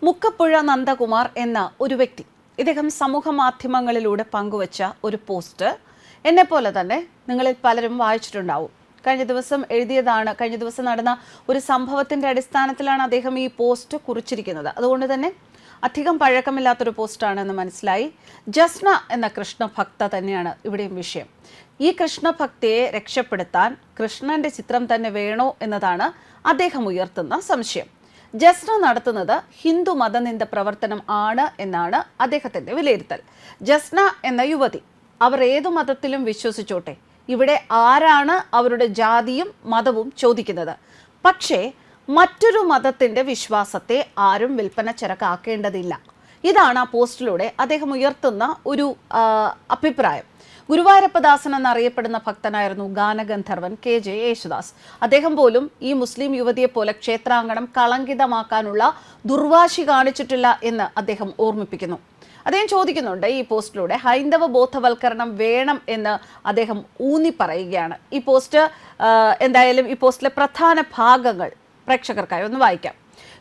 മുക്കപ്പുഴ നന്ദകുമാർ എന്ന ഒരു വ്യക്തി ഇദ്ദേഹം സമൂഹ മാധ്യമങ്ങളിലൂടെ പങ്കുവച്ച ഒരു പോസ്റ്റ് എന്നെപ്പോലെ തന്നെ നിങ്ങളിൽ പലരും വായിച്ചിട്ടുണ്ടാവും. കഴിഞ്ഞ ദിവസം നടന്ന ഒരു സംഭവത്തിന്റെ അടിസ്ഥാനത്തിലാണ് അദ്ദേഹം ഈ പോസ്റ്റ് കുറിച്ചിരിക്കുന്നത്. അതുകൊണ്ട് തന്നെ അധികം പഴക്കമില്ലാത്തൊരു പോസ്റ്റാണെന്ന് മനസ്സിലായി. ജസ്ന എന്ന കൃഷ്ണഭക്ത തന്നെയാണ് ഇവിടെയും വിഷയം. ഈ കൃഷ്ണഭക്തിയെ രക്ഷപ്പെടുത്താൻ കൃഷ്ണന്റെ ചിത്രം തന്നെ വേണോ എന്നതാണ് അദ്ദേഹം ഉയർത്തുന്ന സംശയം. ജസ്ന നടത്തുന്നത് ഹിന്ദു മതനിന്ദ പ്രവർത്തനം ആണ് എന്നാണ് അദ്ദേഹത്തിന്റെ വിലയിരുത്തൽ. ജസ്ന എന്ന യുവതി അവർ ഏതു മതത്തിലും വിശ്വസിച്ചോട്ടെ, ഇവിടെ ആരാണ് അവരുടെ ജാതിയും മതവും ചോദിക്കുന്നത്. പക്ഷേ മറ്റൊരു മതത്തിന്റെ വിശ്വാസത്തെ ആരും വിൽപ്പന ചരക്കാക്കേണ്ടതില്ല. ഇതാണ് ആ പോസ്റ്റിലൂടെ അദ്ദേഹം ഉയർത്തുന്ന ഒരു അഭിപ്രായം. ഗുരുവായൂരപ്പദാസൻ എന്നറിയപ്പെടുന്ന ഭക്തനായിരുന്നു ഗാനഗന്ധർവൻ KJ യേശുദാസ്. അദ്ദേഹം പോലും ഈ മുസ്ലിം യുവതിയെ പോലെ ക്ഷേത്രാങ്കണം കളങ്കിതമാക്കാനുള്ള ദുർവാശി കാണിച്ചിട്ടില്ല എന്ന് അദ്ദേഹം ഓർമ്മിപ്പിക്കുന്നു. അദ്ദേഹം ചോദിക്കുന്നുണ്ട് ഈ പോസ്റ്റിലൂടെ ഹൈന്ദവ ബോധവൽക്കരണം വേണം എന്ന് അദ്ദേഹം ഊന്നി പറയുകയാണ്. ഈ പോസ്റ്റിലെ പ്രധാന ഭാഗങ്ങൾ പ്രേക്ഷകർക്കായി ഒന്ന് വായിക്കാം.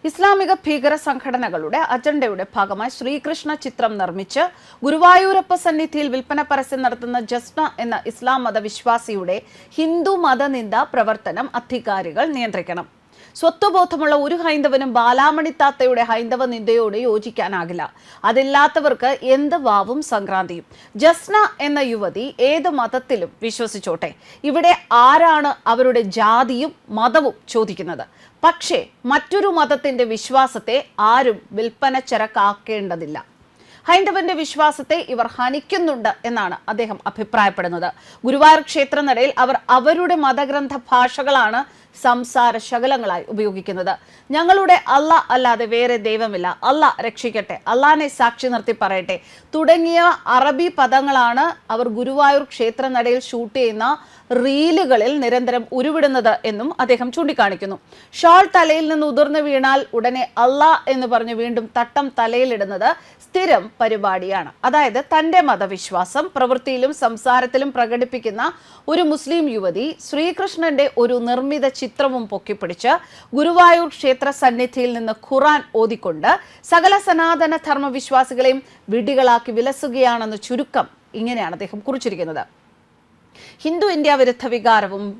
ഇസ്ലാമിക ഭീകര സംഘടനകളുടെ അജണ്ടയുടെ ഭാഗമായി ശ്രീകൃഷ്ണ ചിത്രം നിർമ്മിച്ച് ഗുരുവായൂരപ്പ സന്നിധിയിൽ വിൽപ്പന പരസ്യം നടത്തുന്ന ജസ്ന എന്ന ഇസ്ലാം മതവിശ്വാസിയുടെ ഹിന്ദു മതനിന്ദ പ്രവർത്തനം അധികാരികൾ നിയന്ത്രിക്കണം. സ്വത്വബോധമുള്ള ഒരു ഹൈന്ദവനും ബാലാമണി താത്തയുടെ ഹൈന്ദവ നിന്ദയോട് യോജിക്കാനാകില്ല. അതില്ലാത്തവർക്ക് എന്ത് വാവും സംക്രാന്തിയും. ജസ്ന എന്ന യുവതി ഏത് മതത്തിലും വിശ്വസിച്ചോട്ടെ, ഇവിടെ ആരാണ് അവരുടെ ജാതിയും മതവും ചോദിക്കുന്നത്. പക്ഷേ മറ്റൊരു മതത്തിന്റെ വിശ്വാസത്തെ ആരും വിൽപ്പന ചരക്കാക്കേണ്ടതില്ല. ഹൈന്ദവന്റെ വിശ്വാസത്തെ ഇവർ ഹനിക്കുന്നുണ്ട് എന്നാണ് അദ്ദേഹം അഭിപ്രായപ്പെടുന്നത്. ഗുരുവായൂർ ക്ഷേത്രനടയിൽ അവർ അവരുടെ മതഗ്രന്ഥ ഭാഷകളാണ് സംസാര ശകലങ്ങളായി ഉപയോഗിക്കുന്നത്. ഞങ്ങളുടെ അല്ലാ അല്ലാതെ വേറെ ദൈവമില്ല, അല്ലാ രക്ഷിക്കട്ടെ, അല്ലാനെ സാക്ഷി നിർത്തി പറയട്ടെ തുടങ്ങിയ അറബി പദങ്ങളാണ് അവർ ഗുരുവായൂർ ക്ഷേത്രനടയിൽ ഷൂട്ട് ചെയ്യുന്ന റീലുകളിൽ നിരന്തരം ഉരുവിടുന്നത് എന്നും അദ്ദേഹം ചൂണ്ടിക്കാണിക്കുന്നു. ഷാൾ തലയിൽ നിന്ന് ഉതിർന്നു വീണാൽ ഉടനെ അല്ലാ എന്ന് പറഞ്ഞ് വീണ്ടും തട്ടം തലയിലിടുന്നത് സ്ഥിരം പരിപാടിയാണ്. അതായത് തന്റെ മതവിശ്വാസം പ്രവൃത്തിയിലും സംസാരത്തിലും പ്രകടിപ്പിക്കുന്ന ഒരു മുസ്ലിം യുവതി ശ്രീകൃഷ്ണന്റെ ഒരു നിർമ്മിത ചിത്രവും പൊക്കിപ്പിടിച്ച് ഗുരുവായൂർ ക്ഷേത്ര സന്നിധിയിൽ നിന്ന് ഖുറാൻ ഓതിക്കൊണ്ട് സകല സനാതന ധർമ്മവിശ്വാസികളെയും വിഡ്ഢികളാക്കി വിലസുകയാണെന്ന് ചുരുക്കം ഇങ്ങനെയാണ് അദ്ദേഹം കുറിച്ചിരിക്കുന്നത്. ഹിന്ദു ഇന്ത്യ വിരുദ്ധ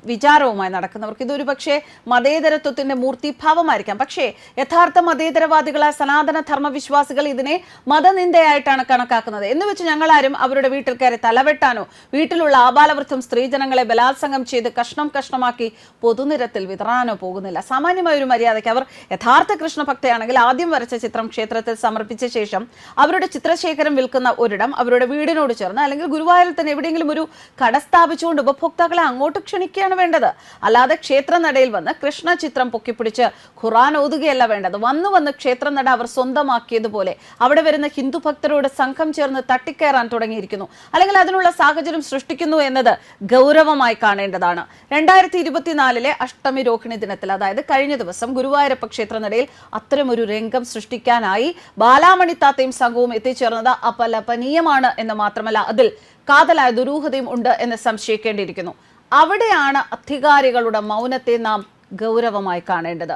വിചാരവുമായി നടക്കുന്നവർക്ക് ഇതൊരു പക്ഷേ മതേതരത്വത്തിന്റെ മൂർത്തിഭാവമായിരിക്കാം. പക്ഷേ യഥാർത്ഥ മതേതരവാദികളായ സനാതന ധർമ്മവിശ്വാസികൾ ഇതിനെ മതനിന്ദയായിട്ടാണ് കണക്കാക്കുന്നത്. എന്ന് വെച്ച് ഞങ്ങളാരും അവരുടെ വീട്ടിൽ കയറി തലവെട്ടാനോ വീട്ടിലുള്ള ആബാലവൃദ്ധം സ്ത്രീജനങ്ങളെ ബലാത്സംഗം ചെയ്ത് കഷ്ണം കഷ്ണമാക്കി പൊതുനിരത്തിൽ വിതറാനോ പോകുന്നില്ല. സാമാന്യമായ ഒരു മര്യാദയ്ക്ക് അവർ യഥാർത്ഥ കൃഷ്ണഭക്തയാണെങ്കിൽ ആദ്യം വരച്ച ചിത്രം ക്ഷേത്രത്തിൽ സമർപ്പിച്ച ശേഷം അവരുടെ ചിത്രശേഖരം വിൽക്കുന്ന ഒരിടം അവരുടെ വീടിനോട് ചേർന്ന് അല്ലെങ്കിൽ ഗുരുവായൂരിൽ തന്നെ എവിടെയെങ്കിലും ഒരു കട സ്ഥാപിച്ചുകൊണ്ട് ഉപഭോക്താക്കളെ അങ്ങോട്ട് ക്ഷണിക്കുകയാണ് വേണ്ടത്. അല്ലാതെ ക്ഷേത്രനടയിൽ വന്ന് കൃഷ്ണ ചിത്രം പൊക്കിപ്പിടിച്ച് ഖുറാൻ ഓതുകയല്ല വേണ്ടത്. വന്ന് ക്ഷേത്രനട അവർ സ്വന്തമാക്കിയതുപോലെ അവിടെ വരുന്ന ഹിന്ദു ഭക്തരോട് സംഘം ചേർന്ന് തട്ടിക്കയറാൻ തുടങ്ങിയിരിക്കുന്നു, അല്ലെങ്കിൽ അതിനുള്ള സാഹചര്യം സൃഷ്ടിക്കുന്നു എന്നത് ഗൗരവമായി കാണേണ്ടതാണ്. 2024 അഷ്ടമി രോഹിണി ദിനത്തിൽ, അതായത് കഴിഞ്ഞ ദിവസം ഗുരുവായൂരപ്പ ക്ഷേത്രനടയിൽ അത്തരമൊരു രംഗം സൃഷ്ടിക്കാനായി ബാലാമണി താത്തയും സംഘവും എത്തിച്ചേർന്നത് അപലപനീയമാണ് എന്ന് മാത്രമല്ല അതിൽ കാതലായ ദുരൂഹതയും ഉണ്ട് എന്ന് സംശയിക്കേണ്ടിയിരിക്കുന്നു. അവിടെയാണ് അധികാരികളുടെ മൗനത്തെ നാം ഗൗരവമായി കാണേണ്ടത്.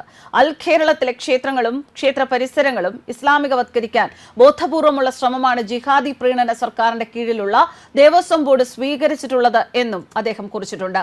കേരളത്തിലെ ക്ഷേത്രങ്ങളും ക്ഷേത്ര പരിസരങ്ങളും ഇസ്ലാമികവത്കരിക്കാൻ ബോധപൂർവമുള്ള ശ്രമമാണ് ജിഹാദി പ്രീണന സർക്കാരിന്റെ കീഴിലുള്ള ദേവസ്വം ബോർഡ് സ്വീകരിച്ചിട്ടുള്ളത് എന്നും അദ്ദേഹം കുറിച്ചിട്ടുണ്ട്.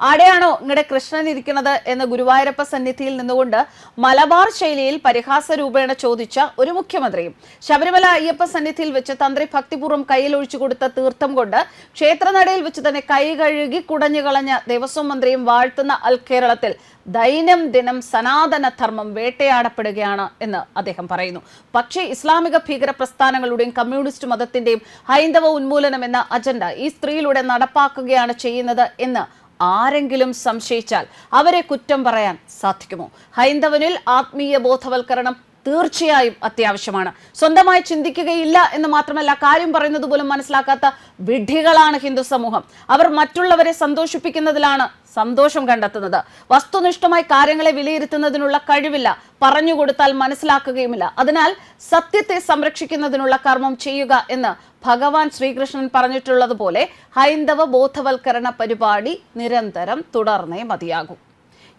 ആടെയാണോ ഇങ്ങടെ കൃഷ്ണൻ ഇരിക്കുന്നത് എന്ന് ഗുരുവായൂരപ്പ സന്നിധിയിൽ നിന്നുകൊണ്ട് മലബാർ ശൈലിയിൽ പരിഹാസ രൂപേണ ചോദിച്ച ഒരു മുഖ്യമന്ത്രിയും ശബരിമല അയ്യപ്പ സന്നിധിയിൽ വെച്ച് തന്ത്രി ഭക്തിപൂർവ്വം കയ്യിൽ ഒഴിച്ചു കൊടുത്ത തീർത്ഥം കൊണ്ട് ക്ഷേത്രനടയിൽ വെച്ച് തന്നെ കൈ കഴുകി കുടഞ്ഞു കളഞ്ഞ ദേവസ്വം മന്ത്രിയും വാഴ്ത്തുന്ന കേരളത്തിൽ ദൈനംദിനം സനാതന ധർമ്മം വേട്ടയാടപ്പെടുകയാണ് എന്ന് അദ്ദേഹം പറയുന്നു. പക്ഷേ ഇസ്ലാമിക ഭീകര പ്രസ്ഥാനങ്ങളുടെയും കമ്മ്യൂണിസ്റ്റ് മതത്തിന്റെയും ഹൈന്ദവ ഉന്മൂലനം എന്ന അജണ്ട ഈ സ്ത്രീയിലൂടെ നടപ്പാക്കുകയാണ് ചെയ്യുന്നത് എന്ന് ആരെങ്കിലും സംശയിച്ചാൽ അവരെ കുറ്റം പറയാൻ സാധിക്കുമോ? ഹൈന്ദവനിൽ ആത്മീയ ബോധവൽക്കരണം തീർച്ചയായും അത്യാവശ്യമാണ്. സ്വന്തമായി ചിന്തിക്കുകയില്ല എന്ന് മാത്രമല്ല, കാര്യം പറയുന്നത് പോലും മനസ്സിലാക്കാത്ത വിഡ്ഢികളാണ് ഹിന്ദു സമൂഹം. അവർ മറ്റുള്ളവരെ സന്തോഷിപ്പിക്കുന്നതിലാണ് സന്തോഷം കണ്ടെത്തുന്നത്. വസ്തുനിഷ്ഠമായി കാര്യങ്ങളെ വിലയിരുത്തുന്നതിനുള്ള കഴിവില്ല, പറഞ്ഞുകൊടുത്താൽ മനസ്സിലാക്കുകയുമില്ല. അതിനാൽ സത്യത്തെ സംരക്ഷിക്കുന്നതിനുള്ള കർമ്മം ചെയ്യുക എന്ന് ഭഗവാൻ ശ്രീകൃഷ്ണൻ പറഞ്ഞിട്ടുള്ളതുപോലെ ഹൈന്ദവ ബോധവൽക്കരണ പരിപാടി നിരന്തരം തുടർന്നേ മതിയാകും.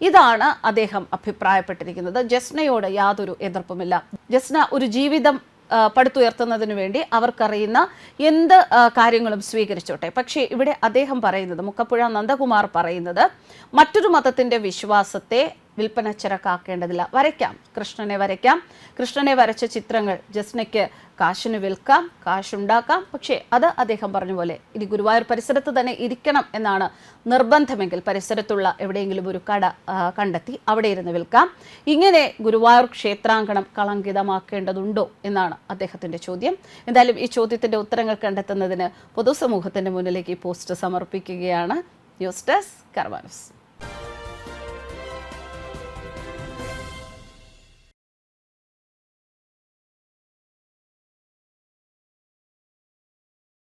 ഇതാണ് അദ്ദേഹം അഭിപ്രായപ്പെട്ടിരിക്കുന്നത്. ജസ്നയോട് യാതൊരു എതിർപ്പുമില്ല. ജസ്ന ഒരു ജീവിതം പടുത്തുയർത്തുന്നതിന് വേണ്ടി അവർക്കറിയുന്ന എന്ത് കാര്യങ്ങളും സ്വീകരിച്ചോട്ടെ. പക്ഷേ ഇവിടെ അദ്ദേഹം പറയുന്നത്, മുക്കപ്പുഴ നന്ദകുമാർ പറയുന്നത്, മറ്റൊരു മതത്തിൻ്റെ വിശ്വാസത്തെ വിൽപ്പന ചരക്കാക്കേണ്ടതില്ല. വരയ്ക്കാം, കൃഷ്ണനെ വരയ്ക്കാം, കൃഷ്ണനെ വരച്ച ചിത്രങ്ങൾ ജസ്നയ്ക്ക് കാശിന് വിൽക്കാം, കാശുണ്ടാക്കാം. പക്ഷേ അത് അദ്ദേഹം പറഞ്ഞ പോലെ ഇനി ഗുരുവായൂർ പരിസരത്ത് തന്നെ ഇരിക്കണം എന്നാണ് നിർബന്ധമെങ്കിൽ പരിസരത്തുള്ള എവിടെയെങ്കിലും ഒരു കട കണ്ടെത്തി അവിടെ ഇരുന്ന് വിൽക്കാം. ഇങ്ങനെ ഗുരുവായൂർ ക്ഷേത്രാങ്കണം കളങ്കിതമാക്കേണ്ടതുണ്ടോ എന്നാണ് അദ്ദേഹത്തിൻ്റെ ചോദ്യം. എന്തായാലും ഈ ചോദ്യത്തിൻ്റെ ഉത്തരങ്ങൾ കണ്ടെത്തുന്നതിന് പൊതുസമൂഹത്തിൻ്റെ മുന്നിലേക്ക് ഈ പോസ്റ്റ് സമർപ്പിക്കുകയാണ്. ന്യൂസ് ഡെസ്ക് കർമ്മ ന്യൂസ്.